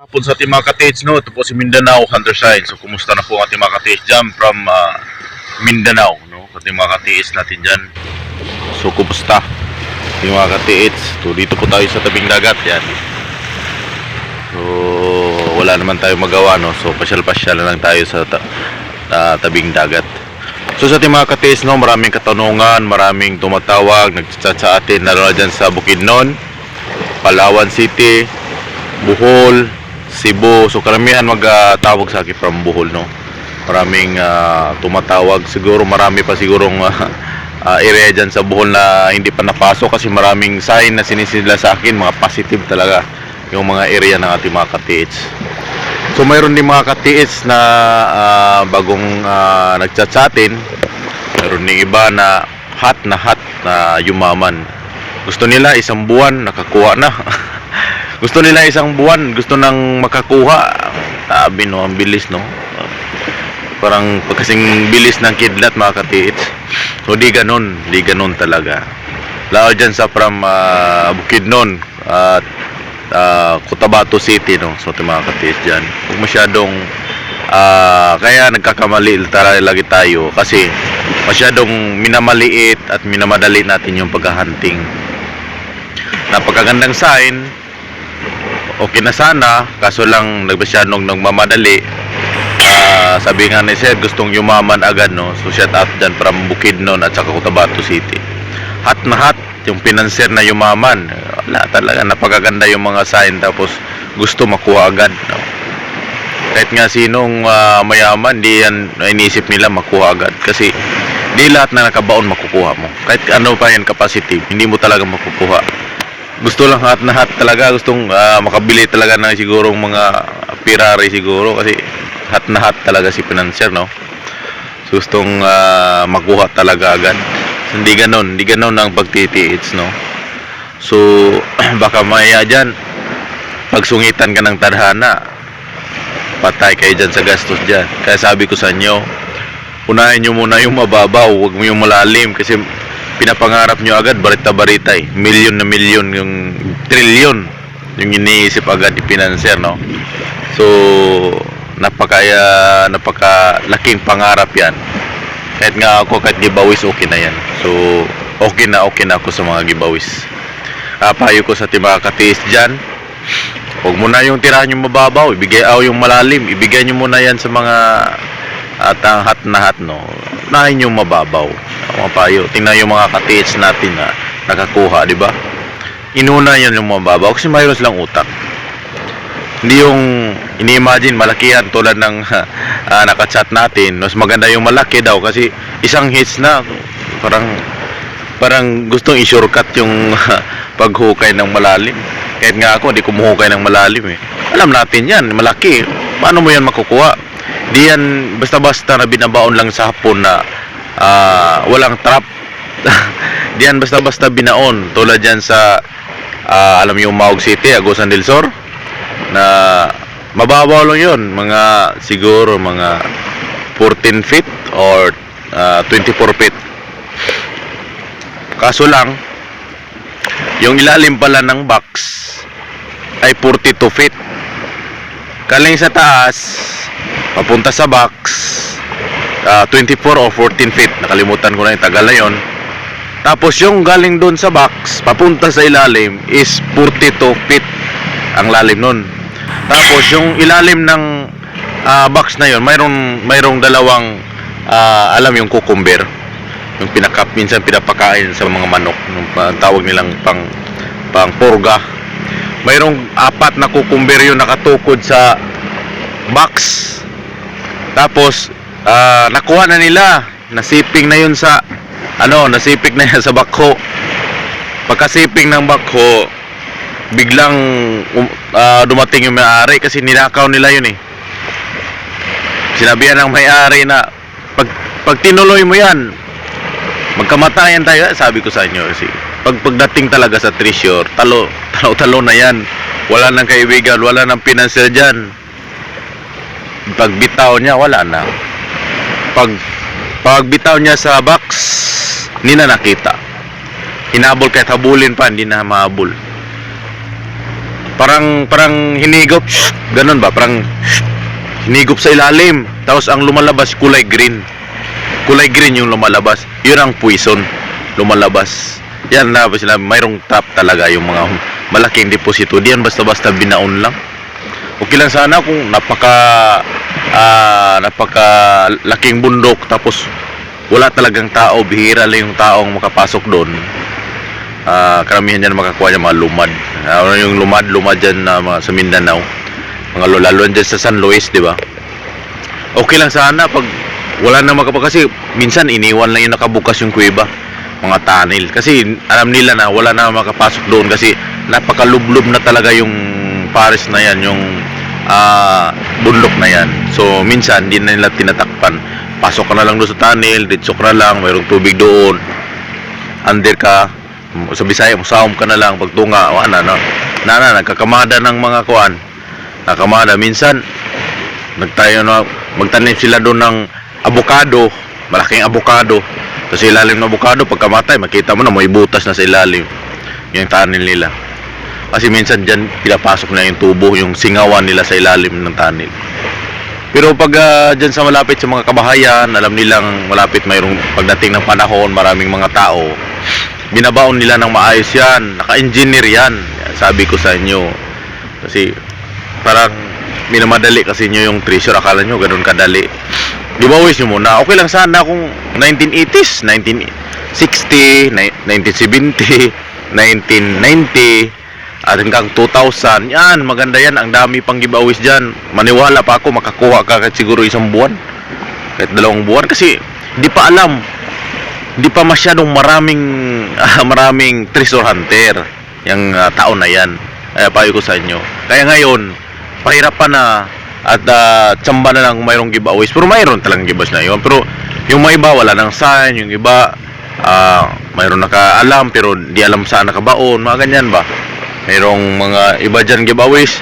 Hapon sa ating mga ka-TH, no? Ito po si Mindanao, Hunter Side. So, kumusta na po ang ating mga ka-TH dyan from Mindanao, no? Ating mga ka-TH natin dyan. So, kumusta ating mga ka-TH? So, dito po tayo sa tabing dagat, yan. So, wala naman tayo magawa, no? So, pasyal-pasyal lang tayo sa tabing dagat. So, sa ating mga ka-TH, no? Maraming katanungan, maraming tumatawag, nag-chat sa atin, lalo na dyan sa Bukidnon, Palawan City, Bohol, Cebu. So karamihan magtawag sa akin from Bohol, no. Maraming tumatawag. Siguro marami pa sigurong area dyan sa Bohol na hindi pa napasok kasi maraming sign na sinisila sa akin, mga positive talaga yung mga area ng ating mga ka-TH. So mayroon din mga ka-TH na bagong nagchat sa atin. Mayroon din iba na hot na yumaman. Gusto nila isang buwan nakakuha na. Gusto nila isang buwan, gusto nang makakuha. Sabi, no, ang bilis, no. Parang kasing bilis ng kidlat, mga ka-TH. So di ganun talaga. Lalo dyan sa from Bukidnon at Cotabato City, no. So mga ka-TH dyan, huwag masyadong kaya nagkakamali lagi tayo kasi masyadong minamaliit at minamadali natin yung paghahunting. Napakagandang sign, okay na sana, kaso lang nagmasyadong nagmamadali. Sabi nga ni Sir, gustong yumaman agad, no. So shout out dyan from Bukidnon at saka Cotabato City. Hot na hot yung pinanser na yumaman. Wala talaga, napakaganda yung mga sign, tapos gusto makuha agad, no. Kahit nga sinong mayaman, di yan inisip nila makuha agad, kasi di lahat na nakabaon makukuha mo. Kahit ano pa yan ka-positive, hindi mo talaga makukuha. Gusto lang hot na hot talaga, gustong makabili talaga ng sigurong mga Ferrari siguro, kasi hot na hot talaga si financier, no. So, gustong makuha talaga agad. Hindi ganon ang pag-TTH, no. So baka maya dyan pagsungitan ka ng tadhana, patay kayo dyan sa gastos dyan. Kaya sabi ko sa inyo, unahin nyo muna yung mababaw, huwag mo yung malalim, kasi pinapangarap nyo agad barita-barita, milyon na milyon, yung trilyon yung iniisip agad ni financier, no. So napakalaking pangarap yan. Kahit nga ako, kahit gibawis, okay na yan. So okay na ako sa mga gibawis. Payo ko sa ating mga ka-TH dyan, huwag mo na yung tirahan yung mababaw, ibigay yung malalim, ibigay nyo muna yan sa mga hot na hot, no. Unahin yung mababaw, mga payo. Tingnan yung mga ka-TH natin na nakakuha, di ba? Inuna yan yung mababaw kasi mayroon silang utak. Hindi yung ini-imagine malakihan tulad ng nakachat natin. Mas maganda yung malaki daw kasi isang hits na, parang gustong i-shortcut yung paghukay ng malalim. Kahit nga ako, hindi kumuhukay ng malalim, eh. Alam natin yan, malaki. Paano mo yan makukuha? Di yan basta-basta na binabaon lang sa hapon na walang trap. Di yan basta-basta binaon. Tulad yan sa alam yung Maug City, Agusan del Sur, na mababaw lang yun. Siguro mga 14 feet or 24 feet. Kaso lang, yung ilalim pala ng box ay 42 feet. Kaling sa taas papunta sa box 24 or 14 feet. Nakalimutan ko na yung tagal na yun. Tapos yung galing doon sa box papunta sa ilalim is 42 feet ang lalim nun. Tapos yung ilalim ng box na yun, mayroong dalawang alam yung cucumber, yung minsan pinapakain sa mga manok, yung tawag nilang pang purga. Mayroong 4 na cucumber yung nakatukod sa box. Tapos nakuha na nila, nasiping na yun sa nasiping na yan sa bakho. Pagkasiping ng bakho, biglang dumating yung may-ari kasi ninakaw nila yun, eh. Sinabihan ng may-ari na pag tinuloy mo yan, magkamatayan tayo. Sabi ko sa inyo, kasi pagdating talaga sa treasure, talo na yan. Wala nang kaibigan, wala nang financier dyan. Pagbitaw niya, wala na. Pagbitaw niya sa box, hindi na nakita. Hinabol, kahit habulin pa, hindi na mahabol. parang hinigop, ganun ba? Parang hinigop sa ilalim. Tapos ang lumalabas kulay green. Kulay green yung lumalabas. Yun ang poison lumalabas. Yan na sila, mayroong trap talaga yung mga malaking deposito. Diyan basta-basta binaon lang. Okay lang sana kung napaka laking bundok tapos wala talagang tao, bihira lang yung taong makapasok doon. Karamihan dyan makakuha niya mga lumad. Yung lumad dyan sa Mindanao. Mga lalo dyan sa San Luis, di ba? Okay lang sana pag wala na kasi minsan iniwan lang yung nakabukas yung kuweba, mga tunnel. Kasi alam nila na wala na makapasok doon kasi napakalublob na talaga yung pares na yan, yung bundok na yan. So minsan hindi na nila tinatakpan. Pasok ka na lang doon sa tunnel, ditsok na lang, mayroong tubig doon, under ka, sa Bisaya musawom ka na lang, pagtunga nagkakamada ng mga kuan, nakamada. Minsan magtanim sila doon ng abukado, malaking abukado. Kasi ilalim ng abukado, pagkamatay makita mo na may butas na sa ilalim yung tunnel nila. Kasi minsan dyan pinapasok na yung tubo, yung singawan nila sa ilalim ng tunnel. Pero pag dyan sa malapit sa mga kabahayan, alam nilang malapit mayroong pagdating ng panahon, maraming mga tao, binabaon nila ng maayos yan, naka-engineer yan. Sabi ko sa inyo, kasi parang minamadali kasi nyo yung treasure, akala nyo ganun kadali. Di ba always nyo muna, okay lang sana kung 1980s, 1960, 1970, 1990, at hanggang 2000, yan, maganda yan, ang dami pang giveaways dyan. Maniwala pa ako, makakuha ka kahit siguro isang buwan, kahit 2 buwan, kasi di pa alam, di pa masyadong maraming treasure hunter yung taon na yan. Kaya payo ko sa inyo, kaya ngayon pahirapan na at tsamba na lang kung mayroong giveaways. Pero mayroon talagang giveaways na yun, pero yung mga iba wala nang sign, yung iba mayroon nakaalam pero di alam saan nakabaon, mga ganyan ba. Mayroong mga iba dyan giveaways,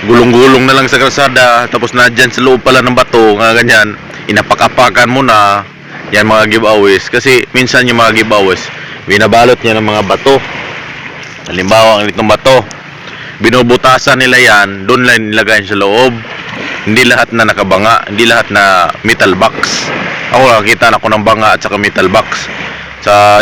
gulong-gulong na lang sa kalsada, tapos na dyan sa loob pala ng bato, mga ganyan, inapak-apakan mo na yan mga giveaways. Kasi minsan yung mga giveaways binabalot niya ng mga bato. Halimbawa ang itong bato, binubutasan nila yan, doon lang nilagay sa loob. Hindi lahat na nakabanga, hindi lahat na metal box. Ako nakakita na ko ng banga at saka metal box. Sa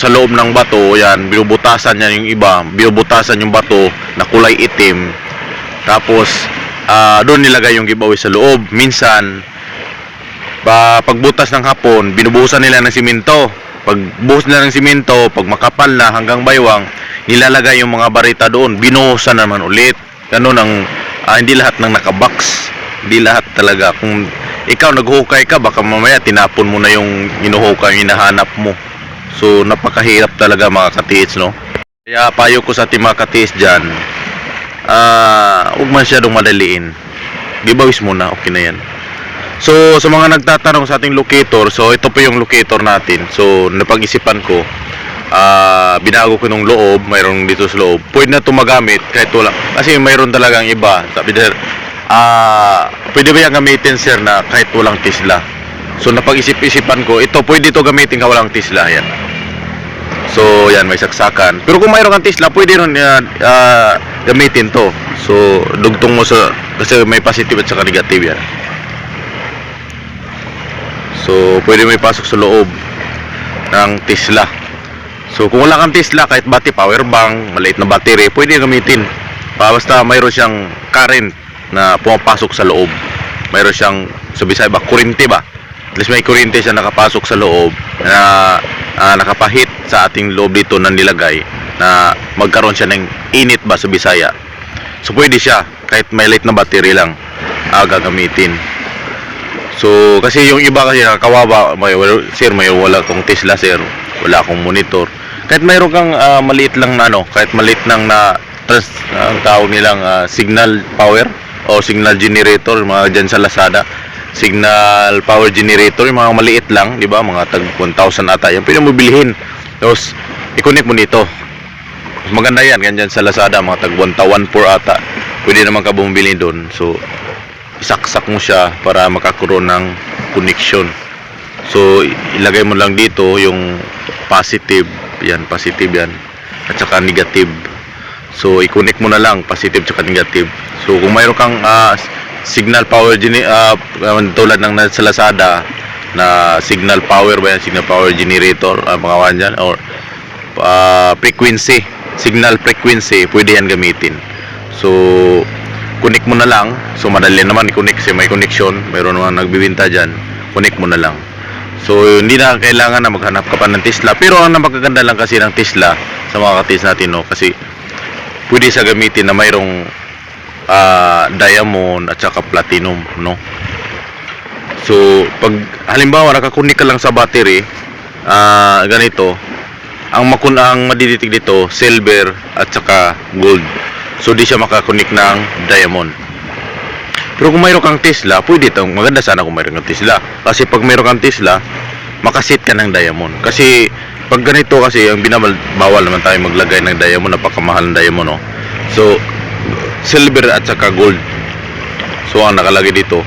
loob ng bato, yan, binubutasan yan yung iba, binubutasan yung bato na kulay itim. Tapos doon nilagay yung giveaway sa loob. Minsan pagbutas ng hapon, binubuhusan nila ng simento. Pagbuhos nila ng simento, pag makapal na hanggang baywang, nilalagay yung mga barita doon, binuhusan naman ulit. Ganun ang hindi lahat ng nakabox, hindi lahat talaga. Kung ikaw naghukay ka, baka mamaya tinapon mo na yung hinuhukay, yung hinahanap mo. So napakahirap talaga mga katiis, no? Kaya payo ko sa ating mga katiis dyan, huwag man siyadong madaliin, giveaways muna, okay na yan. So sa mga nagtatanong sa ating locator, so ito po yung locator natin. So napag-isipan ko, binago ko nung loob, mayroong dito sa loob, pwede na ito magamit kahit wala. Kasi mayroon talagang iba, sabi sir, pwede ba yung gamitin sir na kahit walang tisla? So napag-isip-isipan ko, ito pwede ito gamitin ka walang tisla, yan. So yan, may saksakan. Pero kung mayroon kang tisla, pwede rin gamitin to. So dugtong mo sa, kasi may positive at saka negative yan. So pwede may pasok sa loob ng tisla. So kung wala kang tisla, kahit power bank, maliit na battery, pwede gamitin. Basta mayroon siyang current na pumapasok sa loob. Mayroon siyang, sa Bisaya ba, kurente ba? At least may kurente siya nakapasok sa loob na nakapahit sa ating loob dito na nilagay na magkaroon siya ng init ba sa Bisaya. So pwede siya, kahit may light na battery lang gagamitin. So kasi yung iba kasi nakakawawa, sir, may wala akong Tesla sir, wala akong monitor. Kahit mayroon kang maliit lang na kahit maliit lang na ang tawag nilang signal power o signal generator, mga dyan sa Lazada, signal power generator, yung mga maliit lang, di ba, mga tag 1,000 ata yan, pwede mo bilhin, tapos i-connect mo nito. Maganda yan, ganyan sa Lazada, mga tag 1,400 ata, pwede naman ka bumili doon. So isaksak mo siya para makakaroon ng connection. So ilagay mo lang dito yung positive yan, at saka negative. So i-connect mo na lang positive at negative. So kung mayroon kang signal power tulad ng sa Lazada na signal power ba yan, signal power generator, mga kanyan, or frequency, signal frequency, pwede yan gamitin. So connect mo na lang. So madali naman i-connect kasi may connection, mayroon naman nagbibenta dyan, connect mo na lang. So hindi na kailangan na maghanap ka pa ng Tesla. Pero ang napakaganda lang kasi ng Tesla sa mga katis natin, no, kasi pwede sa gamitin na mayroong diamond at saka platinum, no. So pag halimbawa nakakunik ka lang sa battery, ganito ang madiditig dito, silver at saka gold. So di siya makakunik ng diamond. Pero kung mayroon kang Tesla, pwede ito. Maganda sana kung mayroon kang Tesla, kasi pag mayroon kang Tesla, makasit ka ng diamond. Kasi pag ganito, kasi ang bawal naman tayo maglagay ng diamond, napakamahal ng diamond, no. So silver at saka gold. So ang nakalagay dito,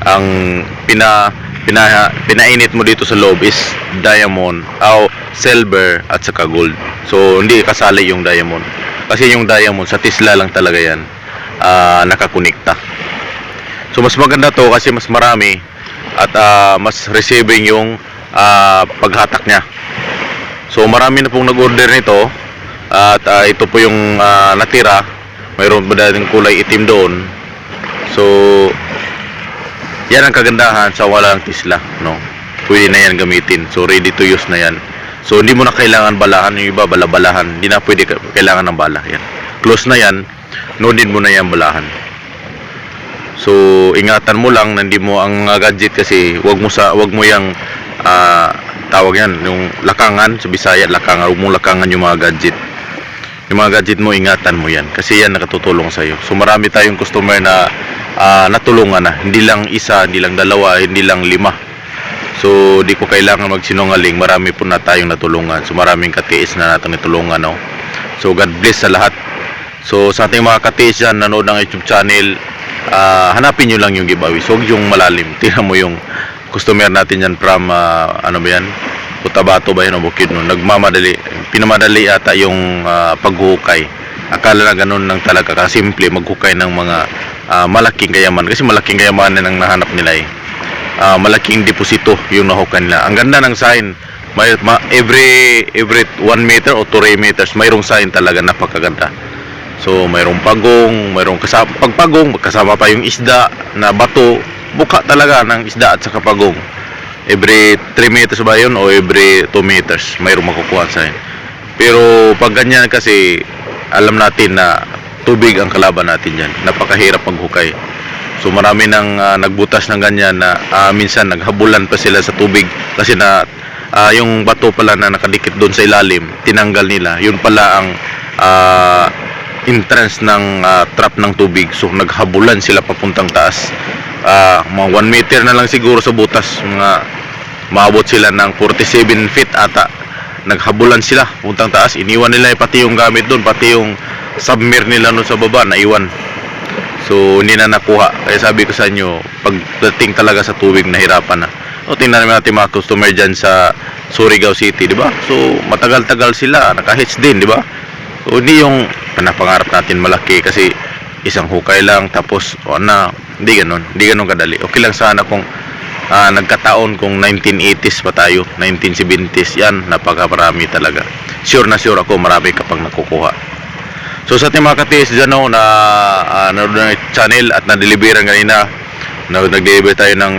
ang pinainit mo dito sa loob is diamond o silver at saka gold. So hindi kasali yung diamond, kasi yung diamond sa Tesla lang talaga yan nakakonekta. So mas maganda to kasi mas marami at mas receiving yung paghatak niya. So marami na pong nag-order nito at ito po yung natira. Mayroon ba dating kulay itim doon. So yan ang kagandahan sa walang Tesla, no. Pwede na yan gamitin. So ready to use na yan. So hindi mo na kailangan balahan. Yung iba bala-balahan, hindi na pwede kailangan ng bala. Yan, close na yan, no need mo na yan balahan. So ingatan mo lang na hindi mo ang gadget, kasi wag mo yang tawag yan, yung lakangan sa Bisaya, lakangan. Wag mo lakangan yung mga gadget. Yung mga gadget mo, ingatan mo yan, kasi yan nakatutulong sa iyo. So marami tayong customer na natulungan na, hindi lang isa, hindi lang dalawa, hindi lang 5. So di ko kailangan magsinungaling, marami po na tayong natulungan. So maraming katiis na natin natulungan, no. So God bless sa lahat. So sa ating mga katiis dyan, nanood ng YouTube channel, hanapin nyo lang yung giveaway. So yung malalim, tingnan mo yung customer natin yan from ano ba yan, Cotabato ba yun o Bukidnon. Pinamadali ata yung paghukay. Akala na ganun lang talaga kasimple maghukay ng mga malaking kayaman, kasi malaking kayamanan ang nahanap nila eh. Malaking deposito yung nahukay nila. Ang ganda ng sign, every 1 meter o 3 meters mayroong sign talaga, napakaganda. So mayroong pagong, mayroong pagpagong, kasama pa yung isda na bato, buka talaga ng isda at saka pagong. Every 3 meters ba yun o every 2 meters mayroong makukuha sa akin. Pero pag ganyan kasi, alam natin na tubig ang kalaban natin yan. Napakahirap maghukay. So marami nang nagbutas ng ganyan na minsan naghabulan pa sila sa tubig, kasi na yung bato pala na nakadikit doon sa ilalim, tinanggal nila. Yun pala ang entrance ng trap ng tubig. So naghabulan sila papuntang taas. Mga 1 meter na lang siguro sa butas, maabot sila ng 47 feet ata. Naghabulan sila puntang taas, iniwan nila pati yung gamit doon, pati yung submer nila doon sa baba, naiwan. So hindi na nakuha. Kaya sabi ko sa inyo, pagdating talaga sa tubig, nahirapan na. O tingnan natin mga customer dyan sa Surigao City, di ba? So matagal-tagal sila, naka-hitch din, di ba? So hindi yung panapangarap natin malaki, kasi isang hukay lang tapos hindi ganun kadali. Okay lang sana kung nagkataon kung 1980s pa tayo, 1970s, yan, napakarami talaga. Sure na sure ako marami kapag nakukuha. So sa ating mga katiis dyan, no, na nanood ng channel at na-deliveran kanina, nag-deliver tayo ng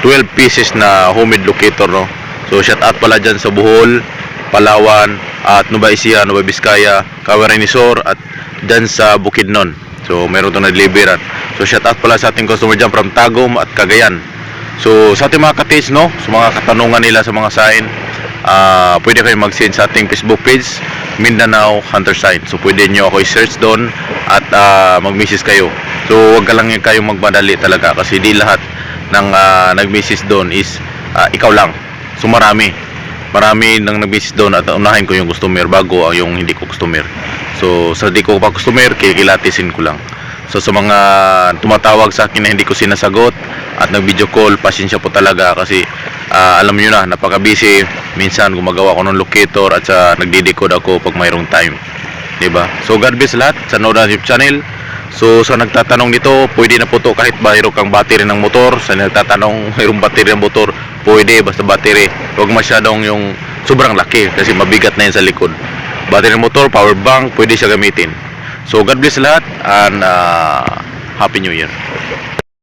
12 pieces na homemade locator, no. So shout out pala dyan sa Bohol, Palawan at Nueva Ecija, Nueva Vizcaya, Camarines Sur at dyan sa Bukidnon. So meron itong na-deliveran. So shout out pala sa ating customer dyan from Tagum at Cagayan. So sa ating mga katiis, no, sa mga katanungan nila sa mga sign, pwede kayo mag-send sa ating Facebook page, Mindanao Hunter Sign. So pwede nyo ako i-search doon at mag-message kayo. So wag ka lang kayong magmadali talaga, kasi di lahat ng nag-message doon is ikaw lang. So marami nang nag-message doon, at unahin ko yung customer bago yung hindi ko customer. So sa di ko pa customer, kikilatisin ko lang. So sa mga tumatawag sa akin na hindi ko sinasagot at nag-video call, pasensya po talaga, kasi alam niyo na, napaka-busy. Minsan gumagawa ako ng locator at nagdi-decode ako pag mayroong time. Diba? So God bless lahat sa Noda YouTube channel. So sa nagtatanong nito, pwede na po to kahit mayroon kang battery ng motor. Sa nagtatanong mayroong battery ng motor, pwede basta battery. Huwag masyadong yung sobrang laki kasi mabigat na yan sa likod. Battery ng motor, power bank, pwede siya gamitin. So God bless lahat and Happy New Year.